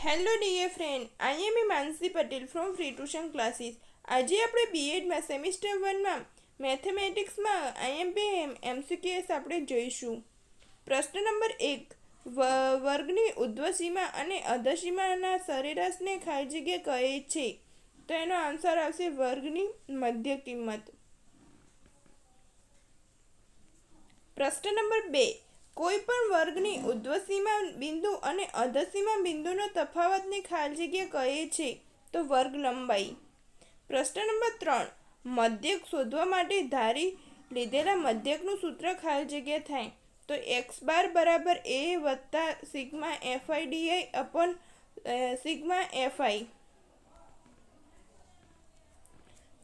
Hello dear friend, I am Mansi Patel from free tuition classes. આજે આપણે B.edમાં સેમિસ્ટર 1માં મેથેમેટિક્સમાં IMP MCQs આપણે જોઈશું. પ્રશ્ન નંબર 1. વર્ગની ઉર્ધ્વસીમા અને અધસીમાના સરેરાશને ખાલી જગ્યા કહે છે. તો એનો આન્સર આવશે વર્ગની મધ્ય કિંમત. પ્રશ્ન નંબર 2. કોઈ પણ વર્ગની ઉર્ધ્વસીમા બિંદુ અને અધસીમા બિંદુનો તફાવતને ખાલી જગ્યા કહે છે. તો વર્ગ લંબાઈ. પ્રશ્ન નંબર 3. મધ્યક શોધવા માટે ધારી લીધેલા મધ્યકનું સૂત્ર ખાલી જગ્યા થાય. તો x બાર બરાબર a વત્તા sigma fi upon sigma fi.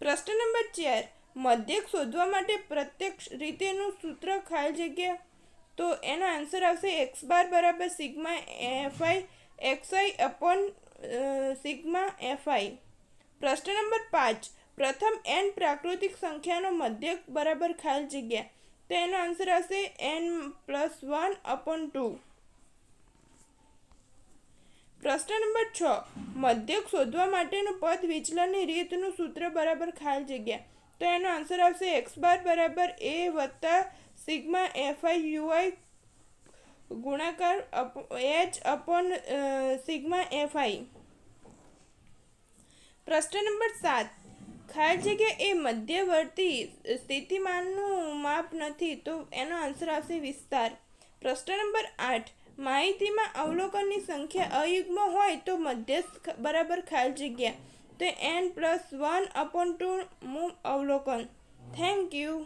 પ્રશ્ન નંબર 4. મધ્યક શોધવા માટે પ્રત્યક્ષ રીતેનું સૂત્ર ખાલી જગ્યા. તો એનો આન્સર આવશે x બાર બરાબર sigma fi xi upon sigma fi. પ્રશ્ન નંબર 5. પ્રથમ n પ્રાકૃતિક સંખ્યાનો મધ્યક બરાબર ખાલી જગ્યા. તો એનો આન્સર આવશે n+1 અપોન 2. પ્રશ્ન નંબર 6. મધ્યક શોધવા માટેનું પદ વિચલનની રીતનું સૂત્ર બરાબર ખાલી જગ્યા. તો એનો આન્સર આવશે x બાર બરાબર a વત્તા સિગ્મા fi ui ગુણાકાર h અપોન સિગ્મા fi. પ્રશ્ન નંબર 7. ખાલી જગ્યા એ મધ્યવર્તી સ્થિતિમાનનું માપ નથી. તો એનો આન્સર આવશે વિસ્તાર. પ્રશ્ન નંબર 8. માહિતીમાં અવલોકનની સંખ્યા અયુગ્મ હોય તો મધ્યસ્થ બરાબર ખાલી જગ્યા. તો n+1 અપોન 2 અવલોકન. Thank you.